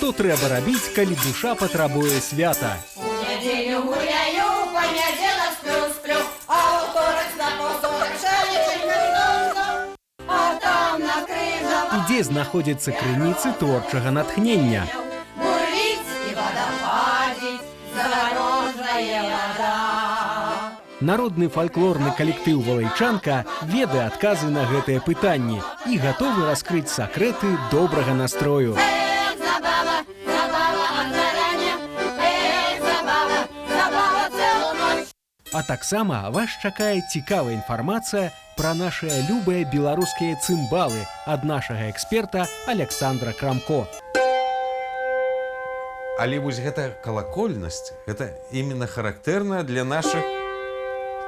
Што трэба рабіць, калі душа патрабуе свята? У нядзелю гуляю, панядзелак сплю, а ўторак снапаў а там на крыжавах І дзе знаходзяцца крыніцы творчага натхнення? бурліць і вадападзіць зарожная вада. Народны фальклорны калектыў «Валайчанка» ведае адказы на гэтыя пытанні і гатовы раскрыць сакрэты добрага настрою. Забава, забава ад зарання, забава, забава цэлу ноч. А таксама вас чакае цікавая інфармацыя пра нашыя любыя беларускія цымбалы ад нашага эксперта Александра Крамко. Але вось гэта калакольнасць, гэта іменно характэрна для нашых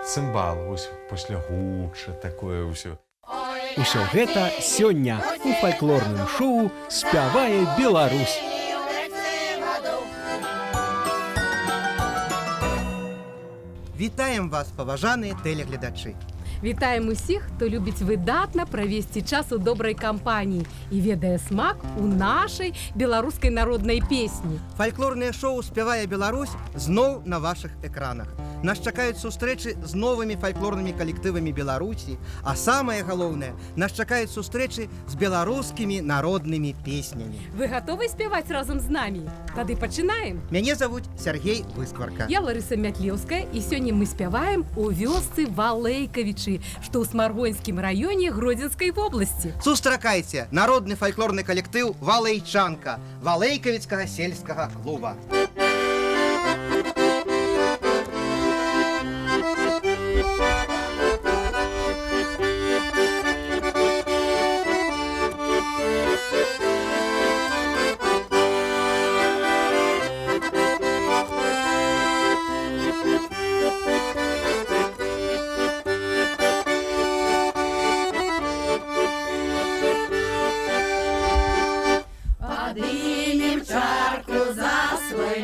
цымбалаў. Вось пасля гуча такое ўсё. Усё гэта сёння у фальклорным шоу «Спявае Беларусь». Вітаем вас, паважаныя тэлегледачы. Вітаем усіх, хто любіць выдатна правесці час у добрай кампаніі і ведае смак у нашай беларускай народнай песні. Фальклорнае шоу «Спявае Беларусь» зноў на вашых экранах. Нас чакаюць сустрэчы з новымі фальклорнымі калектывамі Беларусі, а самае галоўнае, нас чакаюць сустрэчы з беларускімі народнымі песнямі. Вы гатовы спяваць разам з намі? Тады пачынаем. Мяне завуць Сергей Выскварка. Я Ларыса Мятлеўская, і сёння мы спяваем у вёсцы Валэйкавічы, што ў Смаргонскім раёне Гродзенскай вобласці. Сустракайце народны фальклорны калектыў «Валайчанка» Валэйкавіцкага сельскага клуба. Поднимем чарку за свой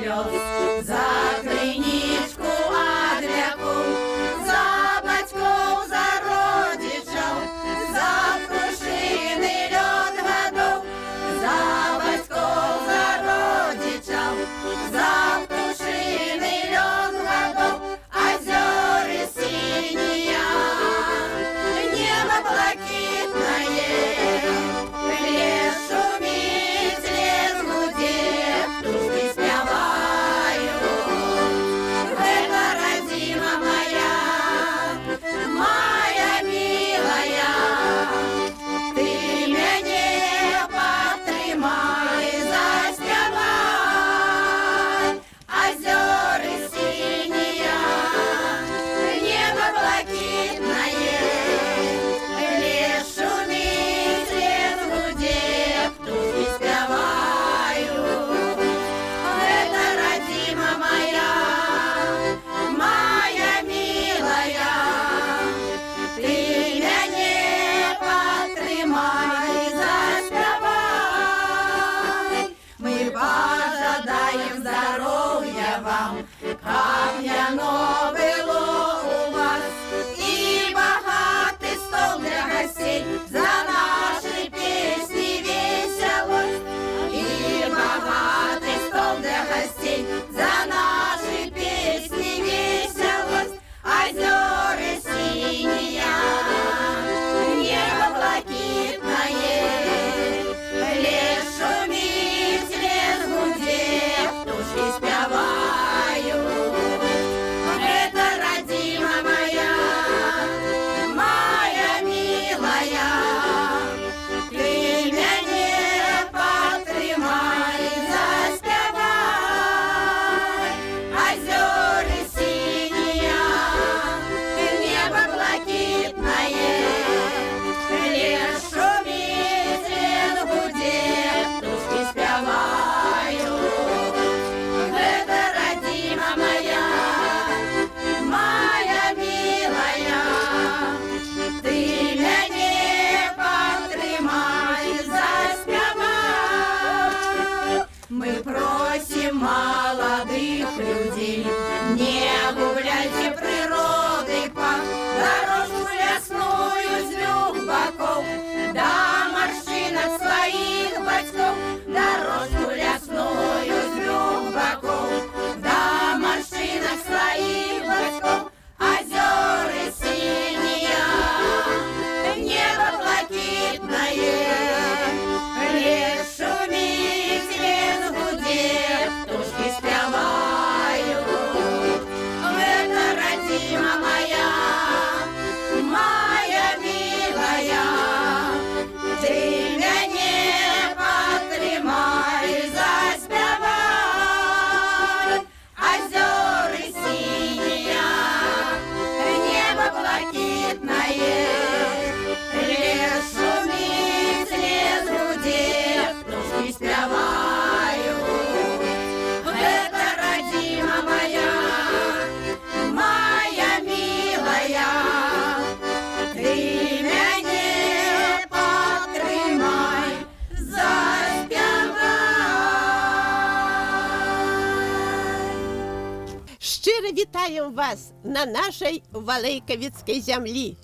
вітаем вас на нашай валейкавіцкай зямлі.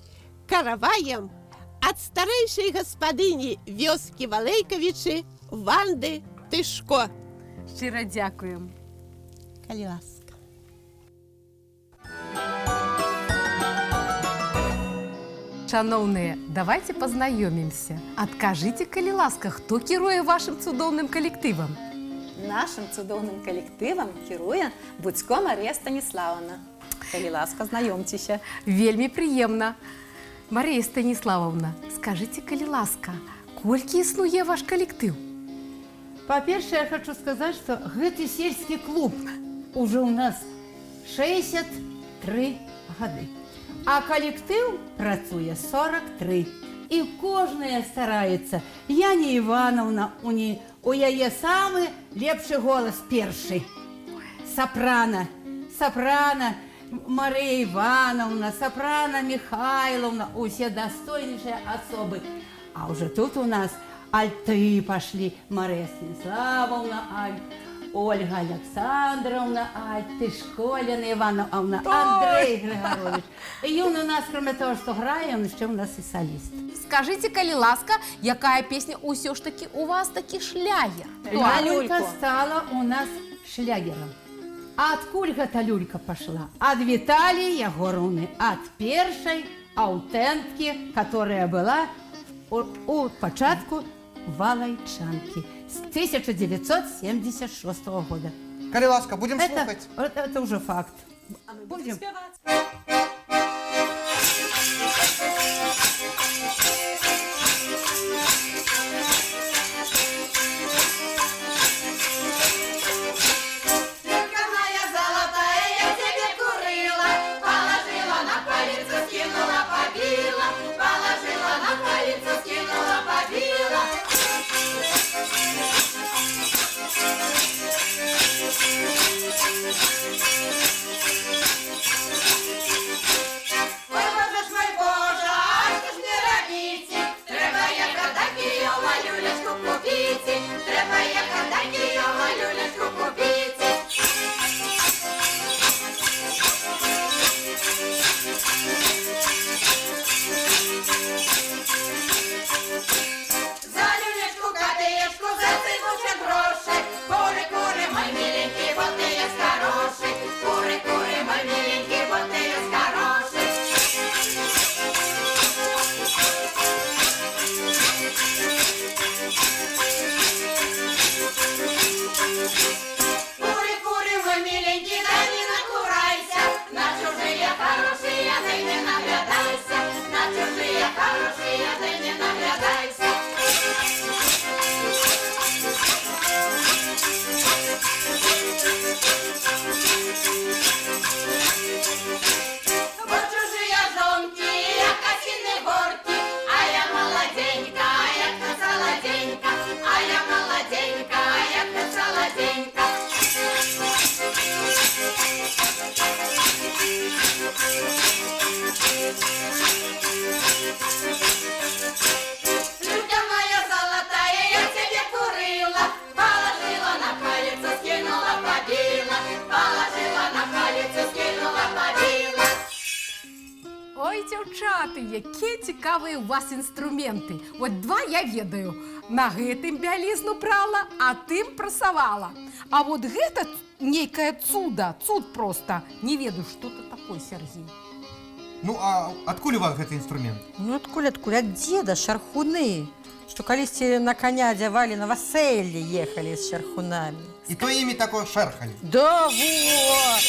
Караваем ад старэйшай гаспадыні вёскі Валейкавічы Ванды Тышко. Щиро дякуємо. Калі ласка. Шановные, давайте познайомимся. Откажите, калі ласка, хто кіруе вашим цудоўным калектывам? Нашим цудоўным калектывам кіруе Будзько Марія Станіславовна. Калі ласка, знаёмцеся. Вельмі прыемна. Марія Станіславовна, скажите, калі ласка, колькі існуе ваш калектыў? По-першае, я хочу сказать, что гэты сельский клуб уже у нас 63 гады. А коллектив працуе 43. И кожная старается. Яне Ивановна, у яе самый лепший голос перший. Сопрано. Сопрано Мария Ивановна, сопрано Михайловна. Усе достойнейшие особы. А уже тут у нас альты пошли. Мария Станиславовна, альт. Ольга Александровна, Тышко Лена Ивановна, Андрей Григорович. И он у нас, кроме того, что грає, он еще у нас и солист. Скажите, калі ласка, якая песня ўсё ж таки у вас таки шлягер? Люлька стала у нас шлягером. А откуль гэта люлька пошла? От Виталии Егоровны, от першей аутентки, которая была у початку Валайчанки с 1976 года. Калі ласка, будем слухаць. Это уже факт. Будем. Люлька моя золотая, я тебе курила, положила на полицу, скинула, побила, положила на полицу, скинула, побила. Ой, боже ж мой, боже, а що ж не робити? Треба як Києва люлечку купити, треба як Києва люлечку купити. За люлечку, копеечку, за цибучі гроші, кури, кури, мой миленький, вот ты есть хороший, кури, кури, мой миленький, вот ты есть хороший. Кури, кури, мой миленький, да не накурайся, на чужие хорошие ты не наглядайся, на чужие хорошие ты не наглядайся. Вот чужие жонки, як осиные горки, а я молоденька, як ты солоденька, а я молоденька, як ты солоденька. Люлька моя золотая, я тебе курила, положила на палец, скинула, побила, положила на палец, скинула, побила. Ой, дзяўчаты, якія цікавыя у вас інструменты. От два я ведаю. На гэтым бялізну прала, а тым прасавала. А вот гэта нейкае цуда, цуд просто. Не ведаю, что это такое, Сергей. Ну, а адкуль у вас гэты інструмент? Ну, откуль, от деда, шархуны. Что колись на коня одевали, на васелье ехали с шархунами. І то імі тако шерхали. Да, вот!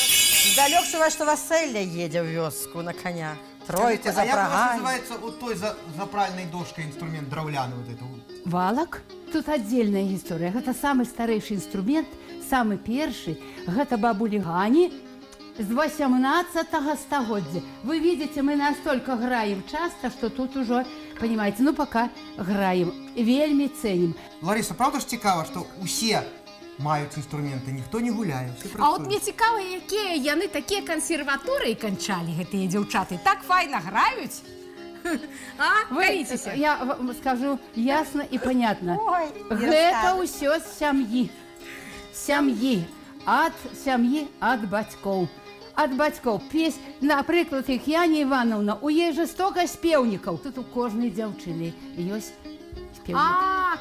Далек что васелье едет в вёску на конях. Тройку Скажите, а як у вас запрагали. називається от той за пральнай дошкой інструмент драўляны вот это? Валок? Тут отдельная история. Это самый старейший инструмент, самый первый. Это бабули Гани с 18-го стагоддзя. Вы видите, мы настолько граем часто, что тут уже, понимаете, ну пока граем, вельми ценим. Лариса, правда ж цікава, што усе маюць інструменты, ніхто не гуляе, усе А от працуюць? мне цікава, якія яны такія кансерваторыі канчалі, гэтыя дзяўчаты. Так файна граюць. А, галіцеся. Я вам скажу ясно и понятно. Ой, не Это расскажешь. ўсё з сям'і. Сям'і. От бацькоў. ад бацькоў песень. Напрыклад, як Яне Івановна, у ей жа столько спеўнікаў. Тут у кожнай дзяўчыны ёсць спеўнік.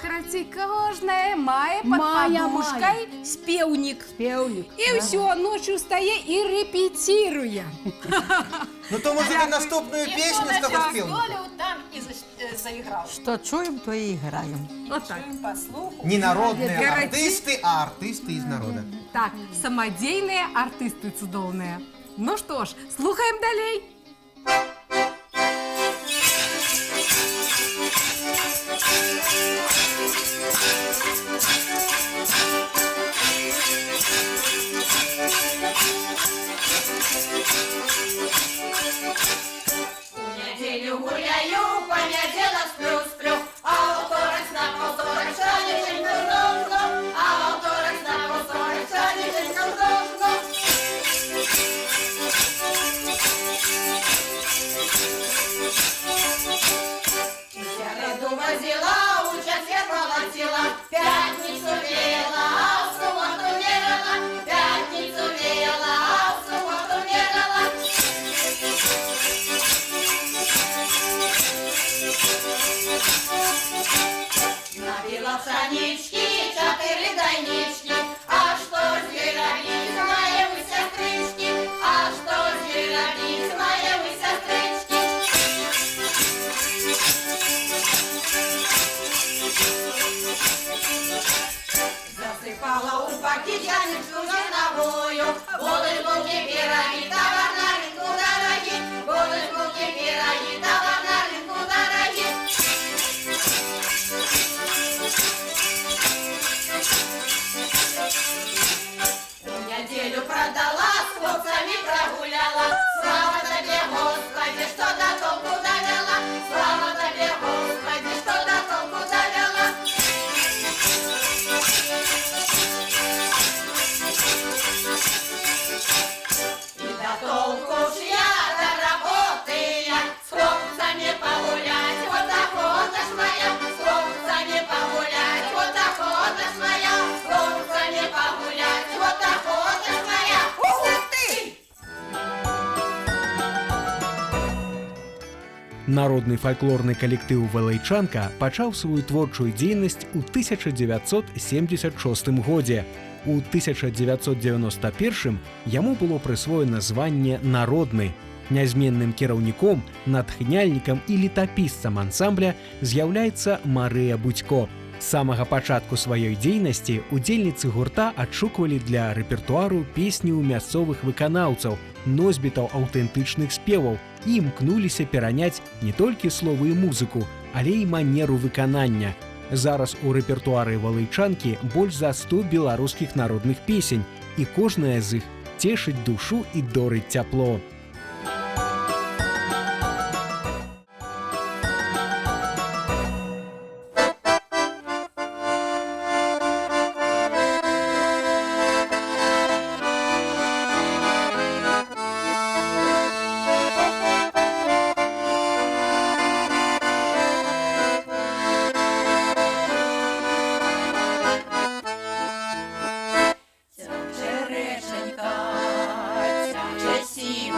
Карацей, кожная мае под Мая, подушкой спеўнік. Спеўнік. І ўсё, ночью стае і рэпеціруе. Ну то може ви наступну пісню з того співника? там і заіграв. Что чуем, то и играем. Вот так. По слуху. Не народні Гарантій. артисти, а артисти із народу. Так, самодельные артисты цудоўныя. Ну что ж, слухаем далей. Неделю гуляю, понедельник сплю, а во вторник на повторок шанеченьку ровно, а во вторник на повторок шанеченьку ровно. Сяреду возила, участие молотила, пятницу веяла, а в субботу верила, пятницу веяла, а в субботу верила. Набила пшенички, 4 дайнички, а что здесь робить, мои вы сестрички, а что здесь робить, мои вы сестрички. Засыпала у пакетяничку зерновую, булочки, пироги, товар на рынку дороги, булочки, пироги, товар на рынку дороги. Неделю продала, с хлопцами прогуляла. Слава тебе, Господи, что до толку довела. Слава тебе, Господи, что до толку довела. И до толку ж я, до работы я. С хлопцами погулять, вот охота ж моя. С хлопцами погулять, вот охота ж моя. С хлопцами погулять, вот охота ж моя. Ух ты! Народны фальклорны калектыў «Валайчанка» пачаў сваю творчую дзейнасць у 1976 годзе. У 1991 яму было прысвоена званне «Народны». Нязменным кіраўніком, натхняльнікам і летапісцам ансамбля з'яўляецца Марыя Будзько. З самага пачатку сваёй дзейнасці удзельніцы гурта адшуквалі для рэпертуару песні ў мясцовых выканаўцаў, носьбітаў аўтэнтычных спеваў і імкнуліся пераняць не толькі словы і музыку, але і манеру выканання. Зараз у рэпертуары «Валайчанкі» больш за 100 беларускіх народных песень, і кожная з іх цешыць душу і дорыць цяпло. Черешенька, тяче сім.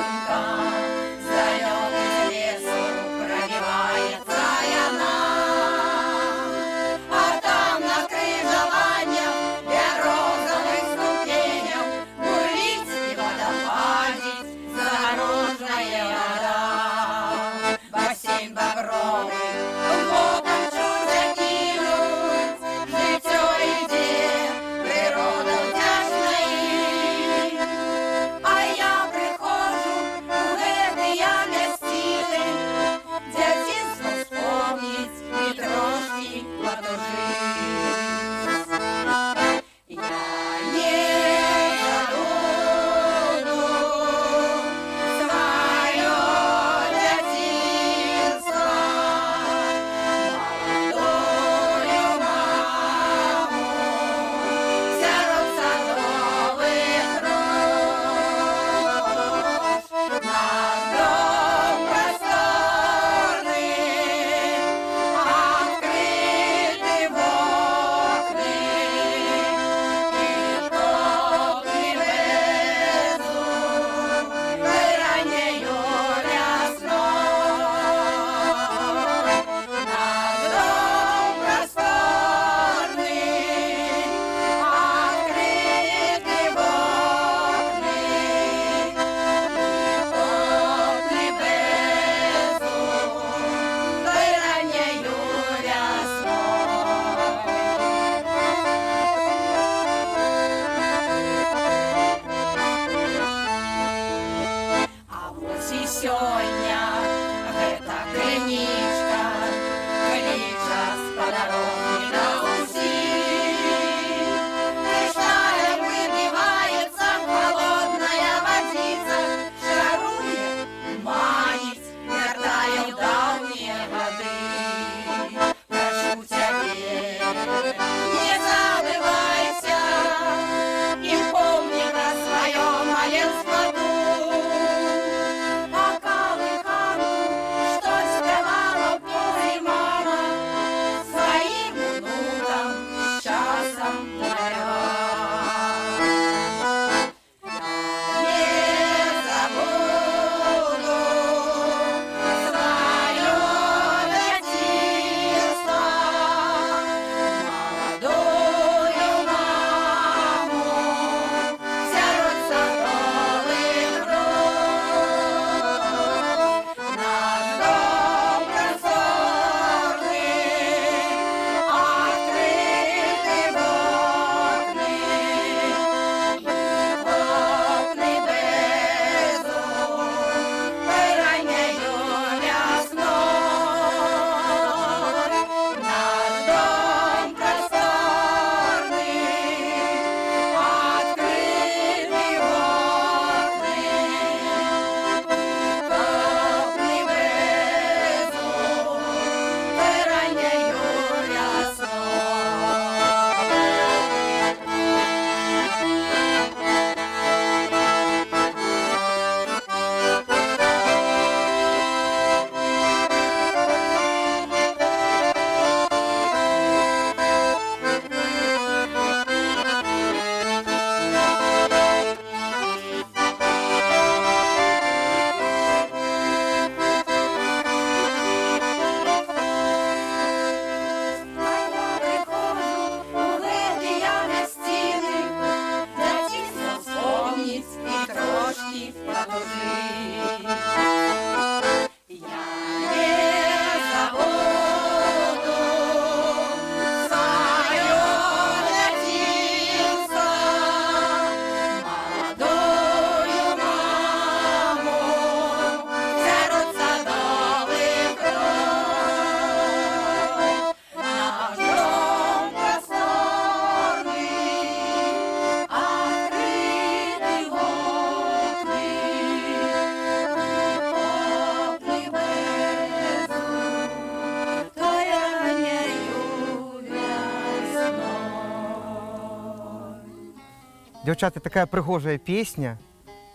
Дзяўчаты, такая прыгожая песня,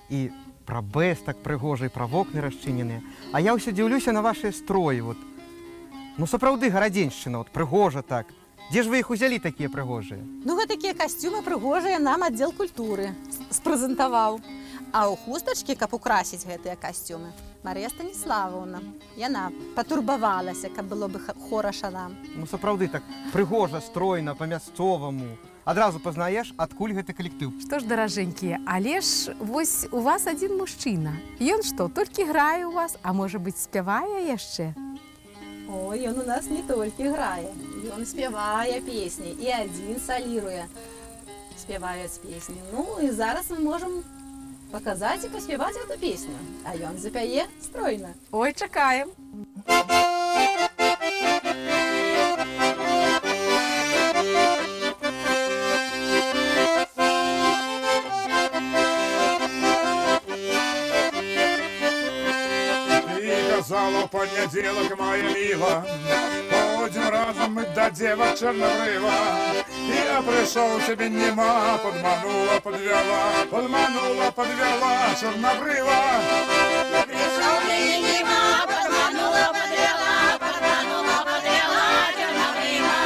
і пра бэс так прыгожа, і пра вокны расчыненыя. А я ўсё дзіўлюся на вашыя строі. Вот. Ну, сапраўды гарадзеншчына, вот, прыгожа так. Дзе ж вы іх узялі, такія прыгожыя? Ну, гэтакія касцюмы прыгожыя нам аддзел культуры спрэзентаваў. А ў хустачкі, каб украсіць гэтыя касцюмы, Марыя Станіславаўна. Яна патурбавалася, каб было бы хораша нам. Ну, сапраўды так прыгожа, стройна, па-мясцоваму. Адразу пазнаеш, адкуль гэты калектыў. Што ж, даражэнькія, але ж вось у вас адзін мужчына. Ён што, толькі грае ў вас, а можа быць, спявае яшчэ? Ой, ён у нас не толькі грае. Ён спявае песні і адзін саліруе. Спяваюць песні. Ну, і зараз мы можам паказаць і паспяваць эту песню. А ён запяе стройна. Ой, чакаем. Казала в понеділок, моя мила, ходим разом мы до дева Чернобрыва. Я пришел, тебе нема, подманула, подвела, Чернобрыва. Пришел ты нема, подманула, подвела, Чернобрыва.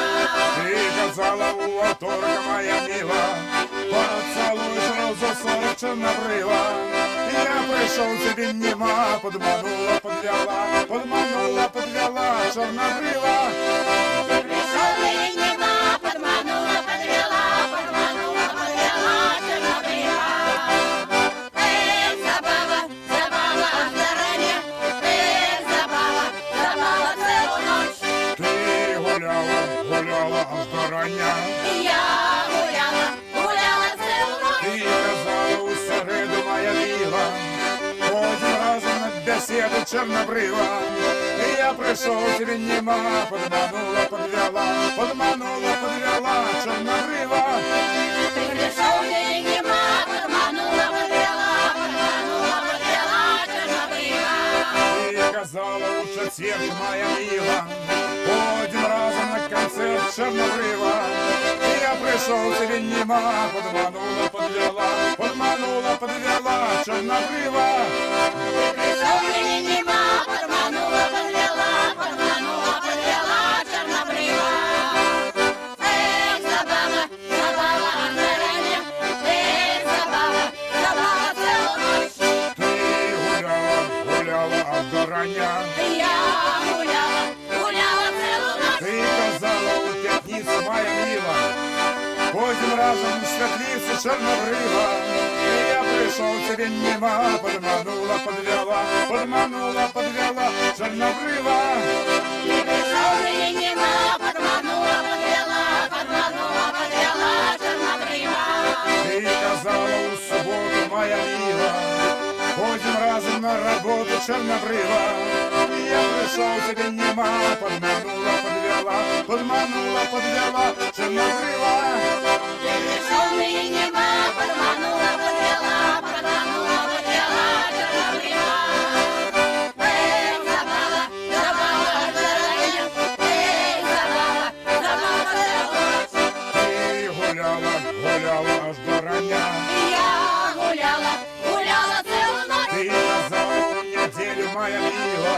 Ты казала у оторга, моя мила, поцелуй сразу 40 Чернобрыва. Я пришел, тебе нема, подманула, подвела, Чернобрыва. Пришел ты нема, подманула, подвела, Чернобрыва. Эх, забава, забава заранее, эх, забава, забава целую ночь. Ты гуляла, гуляла аж до рання. Я гуляла, гуляла целую ночь. Ты казала у середу, моя мила, ходим разом на беседу Чернобрыва. Я пришел, тебе нема, подманула, подвела, Чернобрыва. Ты пришел, ты нема, подманула, подвела, Чернобрыва. Ты казала у четверг, моя мила, ходим разом на концерт Чернобрыва. Я пришел, тебе нема, подманула, подвела, Чернобрыва. Ты пришел, ты нема, подманула, подвела, Чернобрыва. Эх, забава, забава заранее, эх, забава, забава целую ночь. Ты гуляла, гуляла аж до рання. Я гуляла, гуляла целую ночь. Ты казала у пятницу, моя мила, ходим разом в светлицу Чернобрыва. Я пришел, тебе нема, подманула, подвела, Чернобрыва. Ты пришел, ты нема, подманула, подвела, Чернобрыва. Ты казала у субботу, моя мила, ходим разом на работу Чернобрыва. Я пришел, тебе нема, подманула, подвела, Чернобрыва. Ты пришел, ты нема, подманула, подвела, Чернобрыва. Эх, забава, забава заранее, эх, забава, забава целую ночь. Ты гуляла, гуляла аж до рання. Я гуляла, гуляла целую ночь. Ты казала у неделю, моя мила,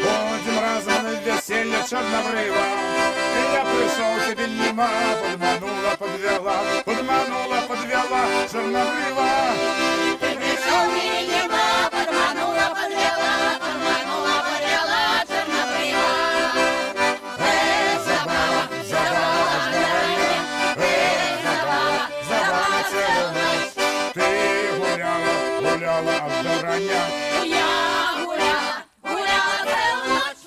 ходим разом на веселье Чернобрыва. Я пришел, тебе нема, подманула, подвела, Чернобрыва. Ты пришел, ты нема, подманула, подвела, Чернобрыва. Эх, забава, забава заранее, эх, забава, забава целую ночь. Ты гуляла, гуляла аж до рання. Я гуляла, гуляла целую ночь.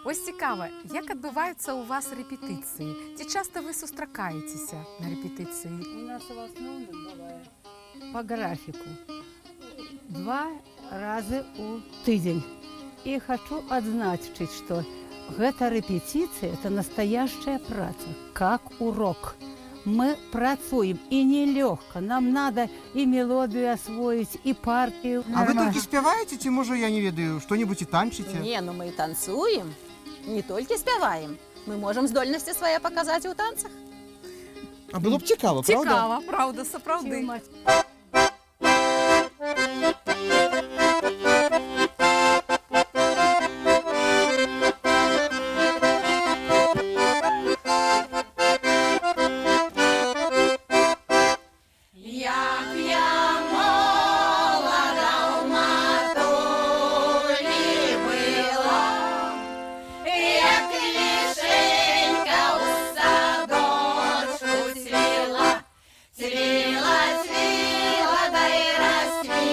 Ось цікава, як адбываюцца ў вас рэпетыцыі? Ці часта вы сустракаецеся на рэпетыцыі? У нас в основном бывает по графику 2 раза у тыдзень. И хочу отзначить, что эта репетиция – это настоящая праца, как урок. Мы працуем, и нелегко. Нам надо и мелодию освоить, и партию. А вы толькі спяваеце, ці, можа, я не ведаю, што-небудзь і танчыце? Не, ну мы танцуем, не толькі спяваем. Мы можем здольнасці свае паказаць у танцах. А было б цікаво, правда? Цікава, правда, сапраўды. Як я молода в матулі була, як лишенька у садочку цвіла, цвіла, цвіла, да й розцвітала,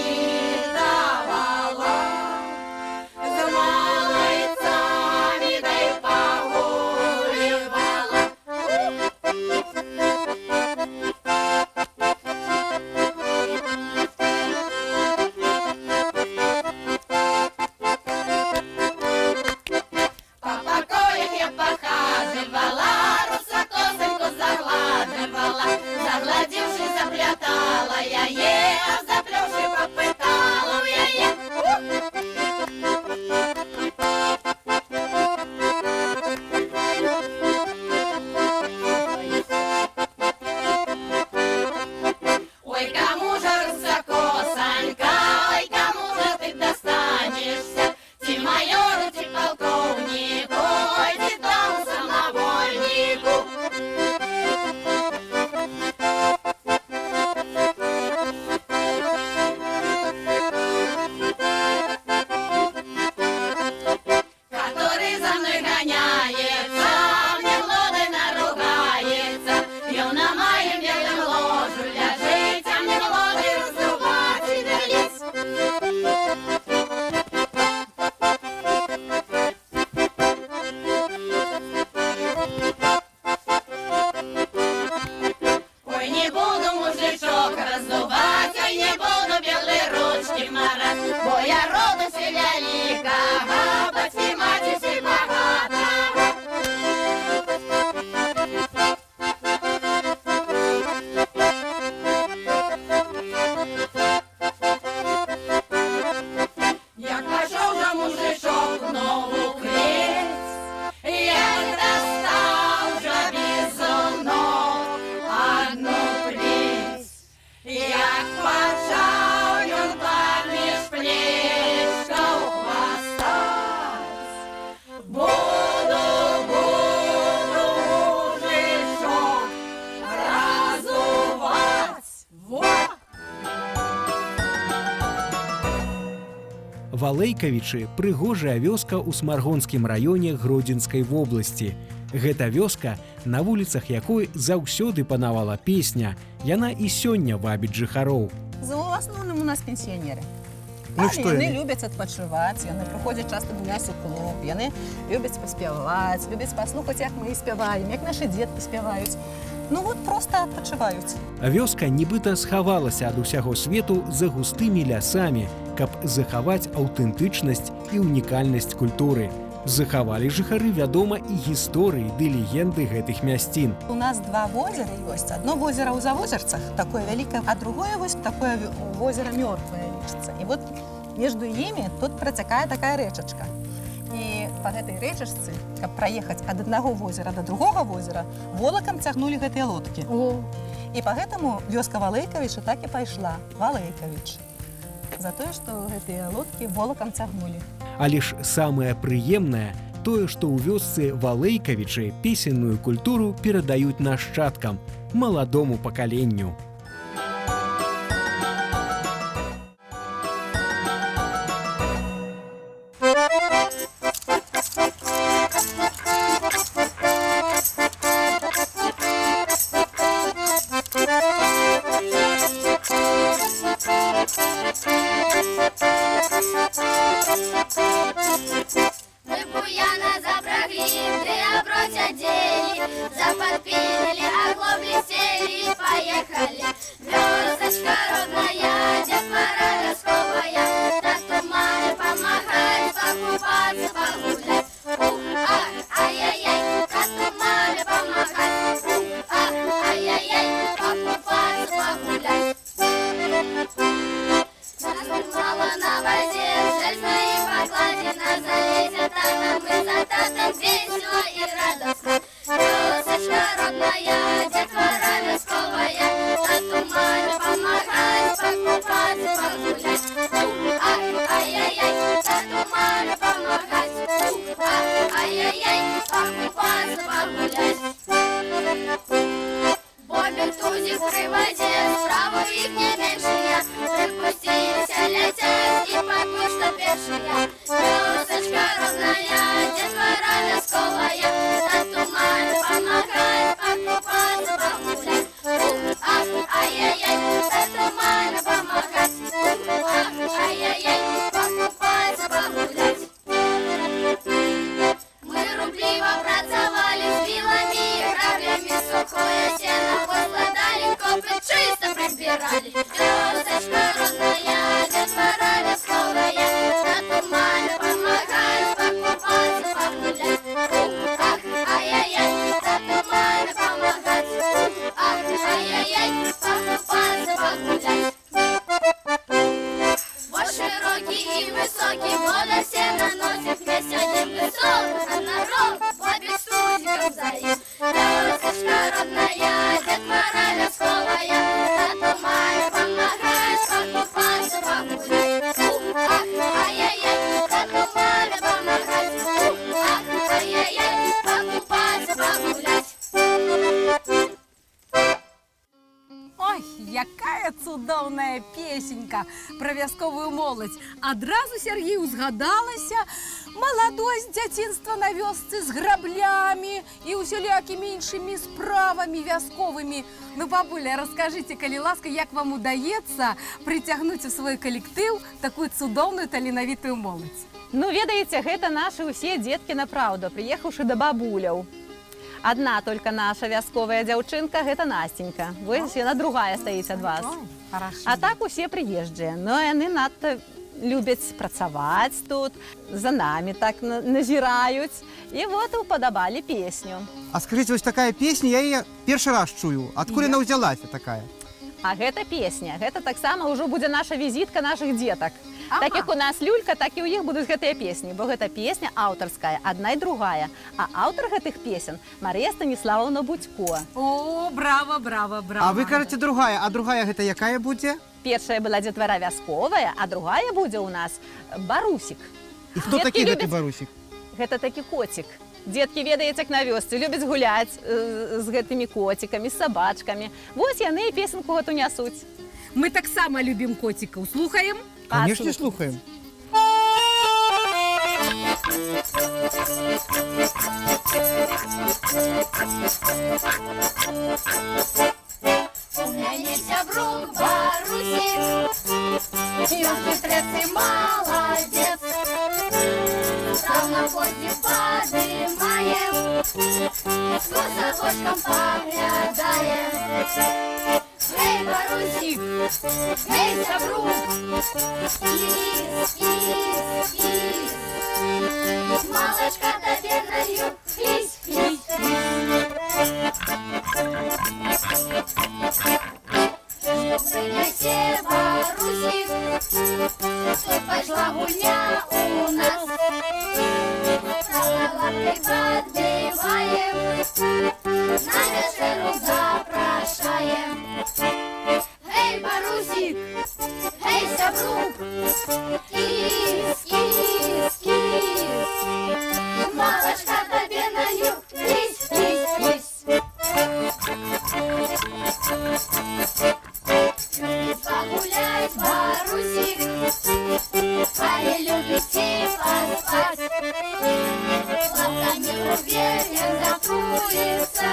з малайцями да й погулювала. По покоях я похаживала, русокосоньку заглаживала, загладивши, заплетала я ей, а заплевши попытала я ей. Ой, кому же русокосонька, ой, кому же ты достанешься? Ти майору, ти полковнику, ой, ти тому самовольнику. Который за мной гоняется, мне лодой наругается, и он на моем белом ложу ляжит, а мне лодой раздувать и велись. Ой, не буду мужичок раздувать, ой, не буду белые ручки марать, бо я роду селяликова, батьки мати си богатого. Як пішов же мужичок в нову крість, як достав же бізонок одну плість, як почав він поміж плечков хвастать. Буду, буду мужичок разувать. Вот. Валейкавічы прыгожая вёска ў Смаргонскім раёне Гродзенскай вобласці. Гэта вёска, на вуліцах якой заўсёды панавала песня. Яна і сёння вабіць жыхароў. В основном у нас пенсіонери. Ну, Але што яны яны? любяць адпачываць, яны прыходзяць часта до нас у клуб, яны любяць паспяваць, любяць паслухаць, як мы спяваем, як нашы дзеткі спяваюць. Ну вот просто адпачываюць. Вёска нібыта схавалася ад усяго свету за густымі лясамі, каб захаваць аўтэнтычнасць і унікальнасць культуры. Захавалі жыхары, вядома, і гісторыі ды легенды гэтых мясцін. У нас два возера ёсць. Одно возера ў Завозерцах, такое вялікае, а другое вось такое возера мёртвае лічыцца. І вот между імі тут працякае такая рэчачка. І па гэтай рэчачцы, каб праехаць ад аднаго возера до другога возера, волакам цягнулі гэтыя лодкі. І па гэтаму вёска Валейкавіча так і пайшла. Валейкавіч. За тое, што гэтыя лодкі волакам цягнулі. Але ж самае прыемнае тое, што ў вёсцы Валейкавічы песенную культуру перадаюць нашчадкам, маладому пакаленню. Мы буяна запрягли, ты оброть одели, заподпинили, оглобли сели и поехали. Вёсочка родная, детвора вёсковая, тату маме помахать, покупаться, погулять. Ух-ах, ай-яй-яй, тату маме помахать. Ух-ах, ай-яй-яй, покупаться, погулять. Нас мало на воде, шерсть моей покладина залезет, а нам мы за татом весело и радостно. Вёсочка родная, детвора вёсковая, быстрой воде, справа их не меньшие. Припустились, летят и пока что пешие. Вёсочка родная, детвора вёсковая, на туман помогает покупаться, погулять. Ах, ай-яй-яй, на туман помогать. Ах, ай-яй-яй, покупаться, погулять. Мы рубливо працевали с вилами и граблями, сухое сено возле далеко чисто прибирали. Вёсочка родная, детвора вёсковая, на туман помогает покупаться, погулять. Ах, ай-яй-яй, на туман помогать. Ах, ай-яй-яй, покупаться, погулять. Вот широкий и высокий, вода все наносит, вместе один высок, а народ в обеих студиках зарит. Вёсочка родная, детвора вёсковая, на тумане помогает покупаться, погулять. Ах, ай-яй-яй, на тумане помогать. Ах, ай-яй-яй, покупаться, погулять. Ой, якая цудоўная песенька про вясковую моладзь. Адразу Сергею згадалася маладосць дзяцінства на вёсцы з граблямі і усялякімі іншымі справамі вясковымі. Ну, бабуля, раскажыце, калі ласка, як вам удаецца прыцягнуць у свой калектыў такую цудоўную таленавітую моладзь? Ну, ведаеце, гэта нашы ўсе дзеткі на праўду, прыехаўшы да бабуляў. Одна только наша вясковая дзяўчынка, гэта Настенька. Вось яна другая стаіць ад вас. А так усе прыезджыя. Но яны надта любяць працаваць тут, за намі так назіраюць. І вот уподабалі песню. А скажите, вось такая песня, я яе першы раз чую. Адкуль яна ўзялася такая? А гэта песня, гэта таксама ўжо будзе наша візітка нашых дзетак. Так як у нас люлька, так і ў іх будуць гэтыя песні, бо гэта песня аўтарская, адна і другая. А аўтар гэтых песен Марія Станіславовна Будзько. О, браво, браво, браво. А вы кажаце другая, а другая гэта якая будзе? Першая была дзетвара вясковая, а другая будзе ў нас Барусік. І хто такі гэты Барусік? Гэта такі коцік. Дзеткі, ведаеце, як на вёсцы, любяць гуляць з гэтымі коцікамі, з сабачкамі. Вось яны і песенку гэту нясуць. Мы таксама любім коцікаў. Слухаем? Конечно, слухаем. У мяне сябрук Барусік, ён хітрец і маладзец. Справна позні падымае, з вусавочкам паглядае. Гей, Барусік, гей, сябрук, із, із, із. Малачка табе наю, хлісь, хлісь, хлісь. Што прынясе, Барусік, тут пайшла гульня у нас. Лапкай падбіваем, на вечеру запрашаем. Гей, Барусік, гей, сябрук, кіс, кіс, кіс. Малачка табе наю, кіс, кіс, кіс. Любіць пагуляць, Барусік, але любіць і паспаць. Лапкамі уверх закруецца,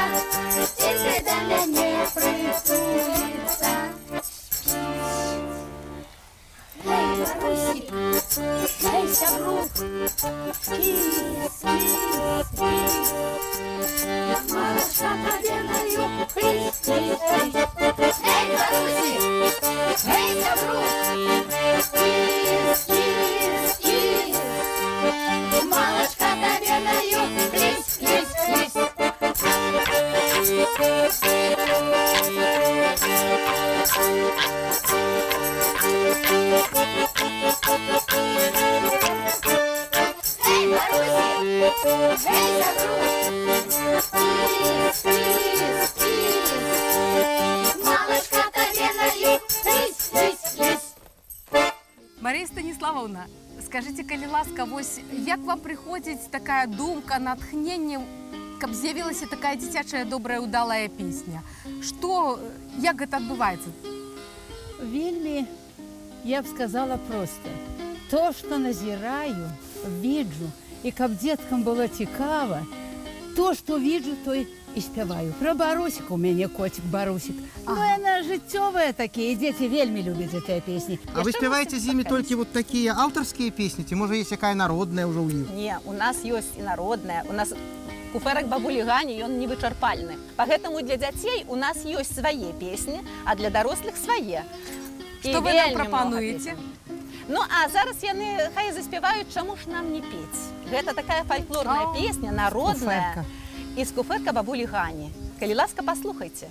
тільки да мяне прытуліцца. Гей, Барусік, гей, сябрук, кіс, кіс, кіс. Малачка табе наю, хлісь, хлісь, хлісь. Гей, Барусік, гей, сябрук, кіс, кіс, кіс. Малачка табе наю, хлісь, хлісь, хлісь. Гей, Барусік, гей, сябрук, кіс, кіс, кіс. Малачка табе наю, хлісь, хлісь, хлісь. Марія Станіславовна, скажите, калі ласка, вось як вам прыходзіць такая думка, натхненне каб з'явілася такая дзіцячая добрая удалая песня? Як гэта адбываецца? Вельми, я б сказала просто. То, что назираю, виджу, и каб деткам было цікава, то, что виджу, то и спяваю. Про Барусик у меня котик Барусик. Ну, она жыццёвая такие, дети вельми любят эти песни. А вы спеваете с ними только вот такие авторские песни? Ці, может, есть какая народная уже у них? Не, у нас ёсць і народная. У нас куфэрак бабулі Гані, ён невычарпальны. Поэтому для дзяцей у нас ёсць свае песні, а для дарослых свае. Што вы нам прапануеце? Ну, а зараз яны хай заспяваюць «Чаму ж нам не пець». Гэта такая фольклорная песня, народная. Из куфэрка бабулі Гані. Калі ласка, паслухайце.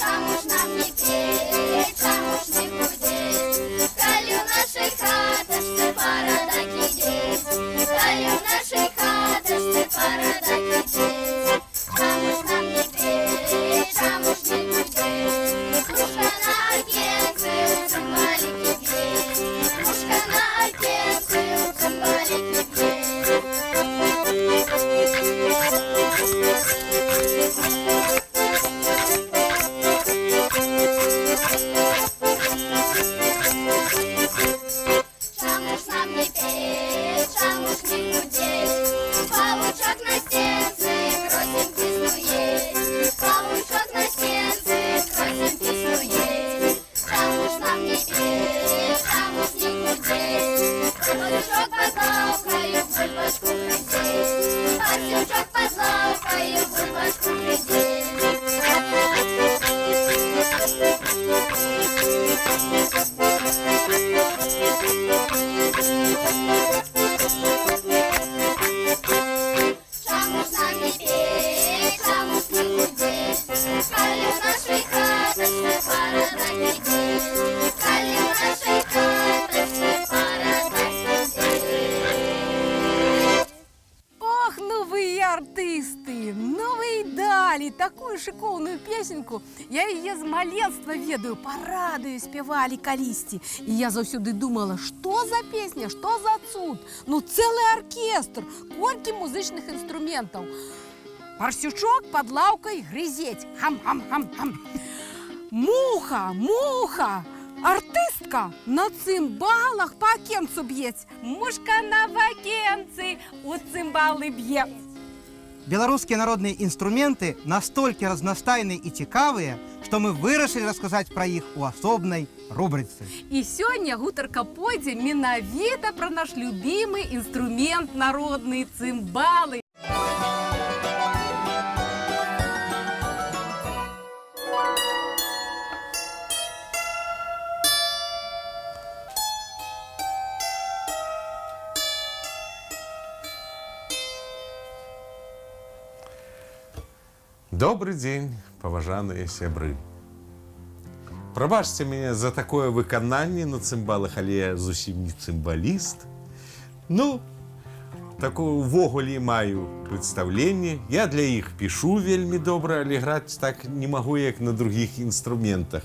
Чаму ж нам не петь, чаму ж не гудеть, калі ў нашай хатачцы парадакі дзець, калі ў нашай хатачцы парадакі дзець. Чаму ж нам не петь, чаму ж не гудеть, мушка на акенцы ў цымбалікі б'е, мушка на акенцы ў цымбалікі б'е. Чаму ж нам не петь, чаму ж не гудеть, павучок на стенцы просім піснуєть, павучок на стенцы просім піснуєть. Чаму ж нам не петь, чаму ж не гудеть, павучок пад лаўкаю бульбачку глядзець, павучок пад лаўкаю бульбачку глядзець. Чаму ж нам не петь, чаму ж не гудеть, калі ў нашай хатачцы парадакі дзець, калі ў нашай хатачцы парадакі дзець. Ох, ну вы і артысты! Ну вы і далі такую шыкоўную песеньку. Я яе з маленства ведаю, па радыё спявалі калісьці. І я заўсёды думала, што за песня, што за цуд? Ну цэлы аркестр, колькі музычных інструментаў. Парсючок пад лаўкай грызець. Хам-хам-хам-хам. Муха, муха! Артыстка на цымбалах па акенцу б'ець. Мушка на вакенцы у цымбалы б'е. Белорусские народные инструменты настолько разностайные и цікавые, что мы вырашылі рассказать про их у особной рубрицы. І сёння гутарка пойдзе менавіта пра наш любімы інструмент народны цымбалы. Добрый день, паважаныя сябры. Прабачце мяне за такое выкананне на цымбалах, але я зусім не цымбаліст. Ну, такое увогуле маю прадстаўленне. Я для іх пішу вельмі добра, але граць так не магу, як на другіх інструментах.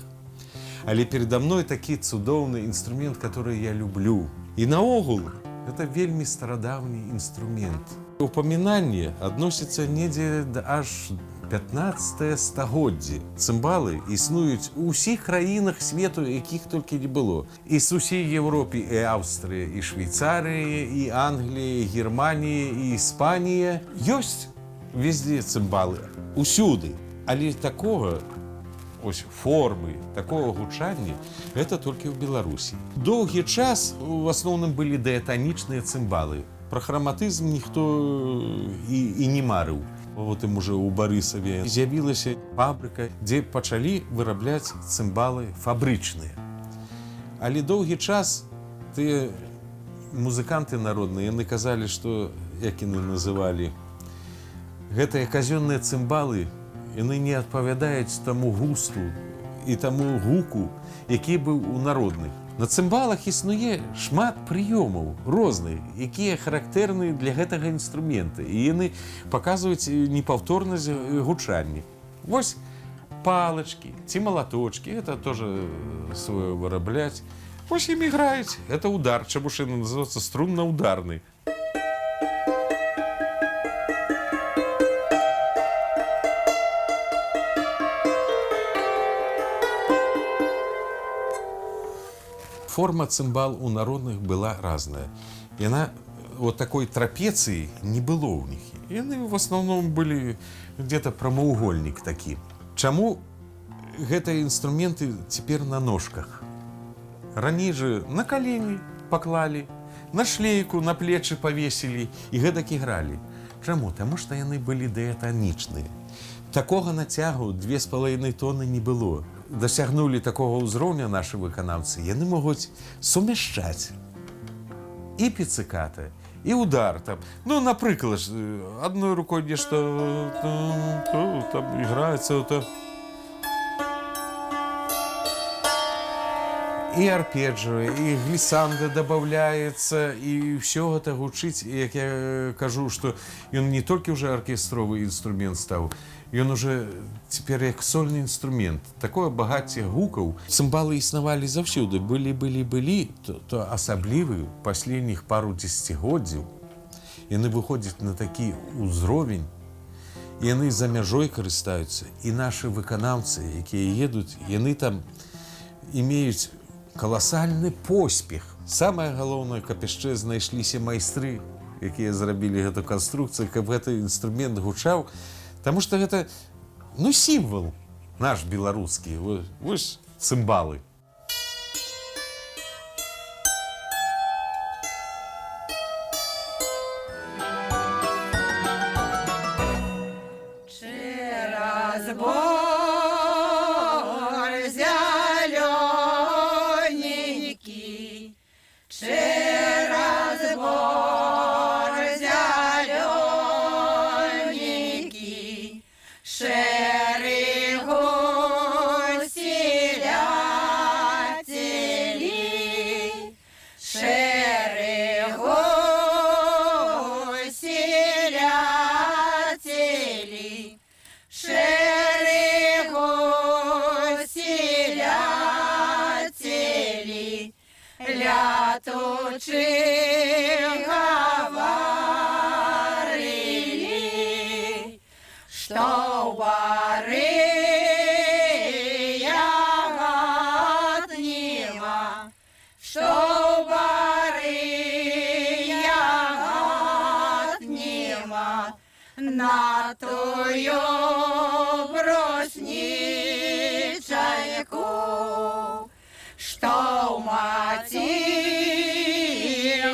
Але передо мной такі цудоўны інструмент, который я люблю. І наогул, это вельмі старадаўні інструмент. Упамінанне адносіцца недзе аж 15 стагоддзе. Цымбалы існуюць у ўсіх краінах свету, якіх толькі не было. І з усей Европы, і Аўстрыя, і Швейцарыя, і Англія, і Германія, і Іспанія. Ёсць везде цымбалы, усюды. Але такога формы, такого гучання, это толькі ў Беларусі. Доўгі час у асноўным былі дыатанічныя цымбалы. Про храматызм ніхто і не марыў. Потым уже у Барысаве з'явілася фабрыка, дзе пачалі вырабляць цымбалы фабрычныя. Але доўгі час тыя музыканты народныя, яны казалі, што, як яны называлі, гэтыя казённыя цымбалы, яны не адпавядаюць таму густу і таму гуку, які быў у народных. На цымбалах існуе шмат прыёмаў розных, якія характэрныя для гэтага інструмента, і яны паказваюць непаўторнасць гучання. Вось палочки, ці молоточки, это тоже свое выраблять. Вось им играют. Это удар. Чебушина называется струнно-ударный. Форма цимбал у народных была разная. И она вот такой трапеции не было у них. И они в основном были где-то прамоугольник такі. Чаму гэтыя інструменты цяпер на ножках? Раней же на колени поклали, на шлейку, на плечи повесили и гэтак играли. Чаму? Таму што яны былі дыятанічныя. Такога нацягу 2,5 тонны не было. Дасягнулі такога ўзроўня нашы выканаўцы, яны могуць сумяшчаць і піццыката, і удар там. Ну, напрыклад, одной рукой нешта там играецца, і арпеджио, і глісанда добавляецца, і ўсё гэта гучыць. І як я кажу, што ён не толькі ўжо аркестровы інструмент стаў, ён уже цяпер як сольны інструмент. Такое багацце гукаў. Цымбалы існавалі заўсёды. Былі, то асаблівы паследніх пару дзесяцігоддзяў. Яны выходзяць на такі ўзровень, і яны за мяжой карыстаюцца. І нашы выканаўцы, якія едуць, яны там имеюць каласальны поспех. Самае галоўнае, каб яшчэ знайшліся майстры, якія зрабілі гэту канструкцыю, каб гэты інструмент гучаў. Таму што гэта, ну, сімвал наш беларускі. Вось цымбалы. На тую брусничайку, что у мати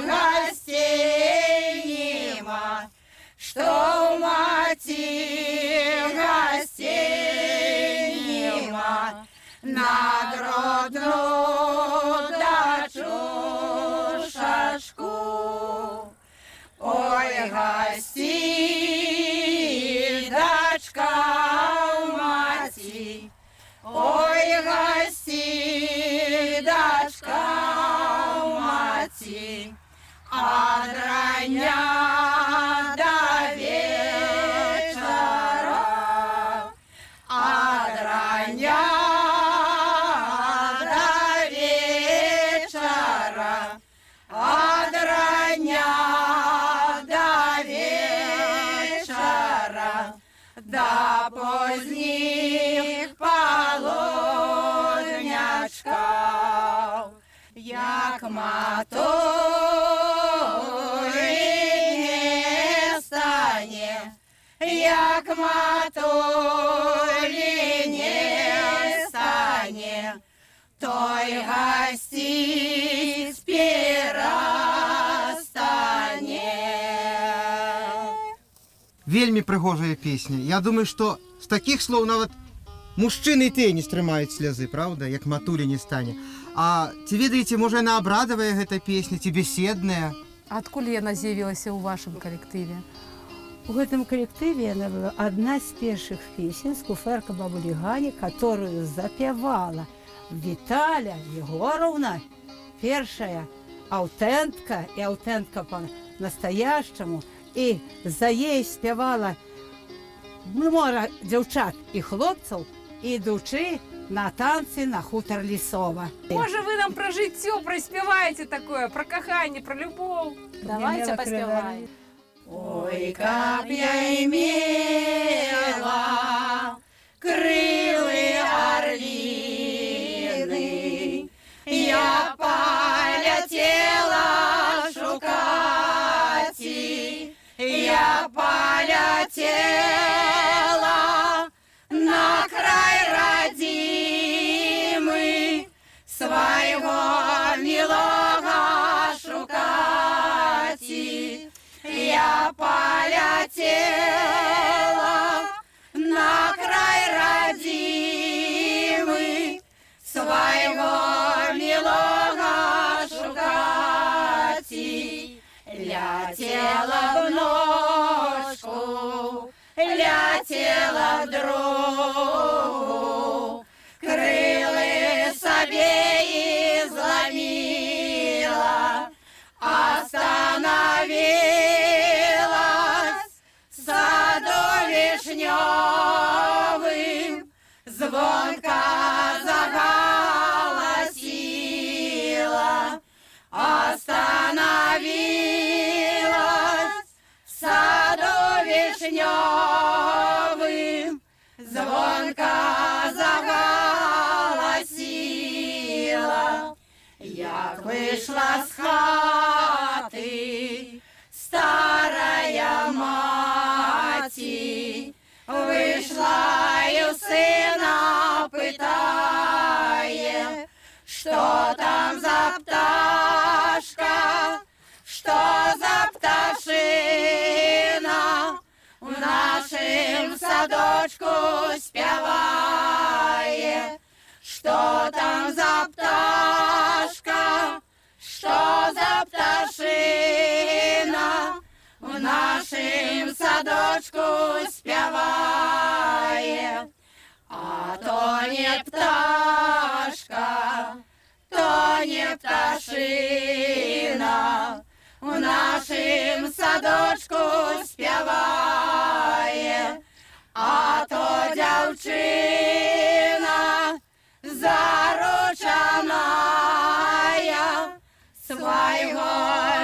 гостей нема, что у мати гостей нема, на гродну дачу шашку. Ой, гости, дочка у мати, ой, гости, дочка у мати, от рання до вечера, от рання до вечера, от рання до поздних полуднячков, як матури не стане, як матури не стане, той гостить перестане. Вельмі прыгожая песня. Я думаю, што з такіх слоў нават мужчыны і тыя не стрымаюць слязы, правда, як матулі не стане. А ці ведаеце, можа, яна абрадавая гэта песня, ці беседная? Адкуль яна з'явілася ў вашым калектыве? У гэтым калектыве яна была одна з першых песен з куферка бабулі Гані, которую запявала Віталя Егоровна, першая аўтэнтка, і аўтэнтка по-настоящему. І за ей спявала мора дівчат і хлопців, ідучи на танці на хутор Лісова. Може, ви нам про життя приспіваєте таке, про кохання, про любов? Давайте поспеваем. Ой, как я имела крылы орлины, я полетела шукать, я полетела на край родимый своего милого шукать. Я полетела на край родимый своего милого шукать. Летела в ножку, летела в другу, крылы себе изломила, остановилась в саду вишневым, звонко заголосила, остановилась в саду вишневым, звонко заголосила. Як вийшла з хати старая маті, вийшла й у сина питає, що там за пташка, що за пташина в нашим садочку співає. Що там за пташка, що за пташина в нашим садочку співає? А то не пташка, то не пташина в нашим садочку співає, а то дівчина заручаная своего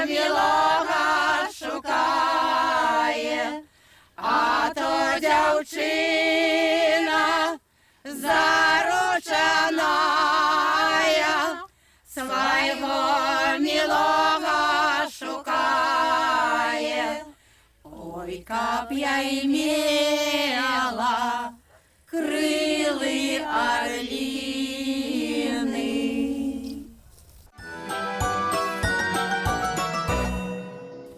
милого шукає, а то дівчина заручаная своего милого шукає. Ой, как я имела крылы орлины.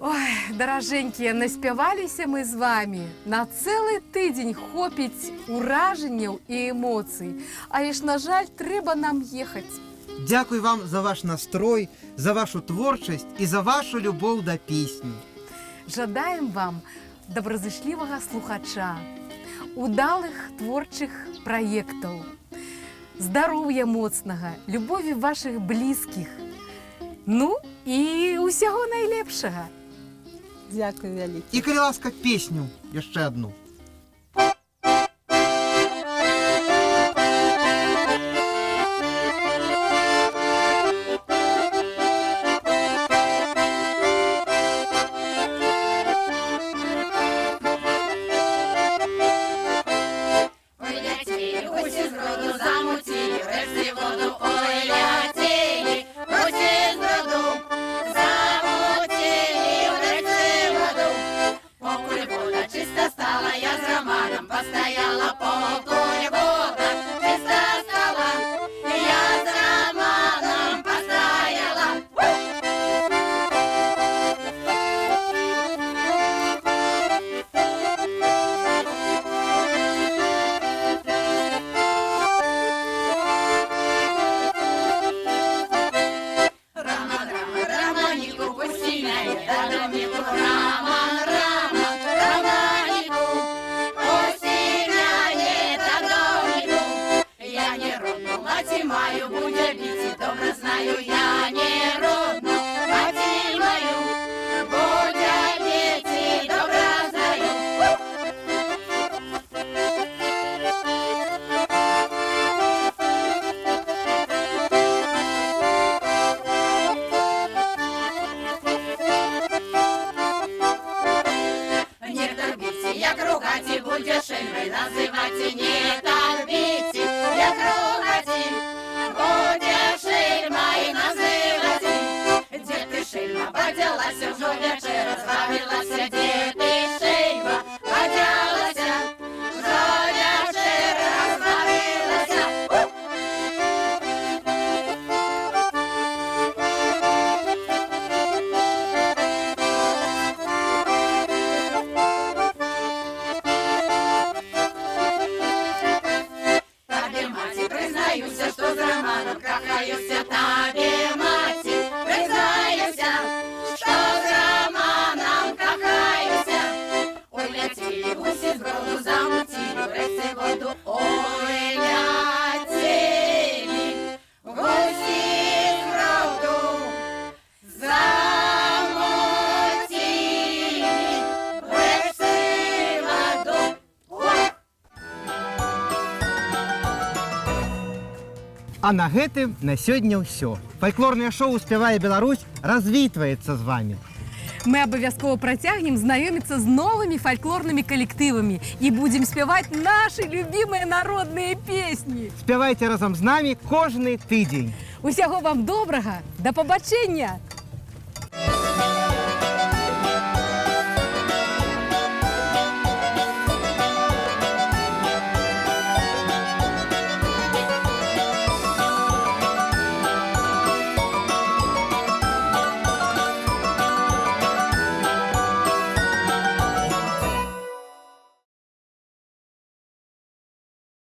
Ой, дороженькі, наспівалися ми з вами. На цілий тиждень хопить ураженняў і емоцій. А ж, на жаль, треба нам їхати. Дякую вам за ваш настрой, за вашу творчість і за вашу любов до пісні. Жадаем вам доброзычлівага слухача, удалых творчых праектаў, здароўя моцнага, любові вашых блізкіх, ну і усяго найлепшага. Дякую вялікі. І, калі ласка, песню яшчэ одну. Стала А на гэтым на сёння ўсё. Фальклорнае шоу «Спявае Беларусь» развітваецца з вами. Мы абавязкова працягнем знаёміцца з новымі фальклорнымі калектывамі і будзем спяваць нашы любімыя народныя песні. Спявайце разам з намі кожны тыдзень. Усяго вам добрага, да пабачэння!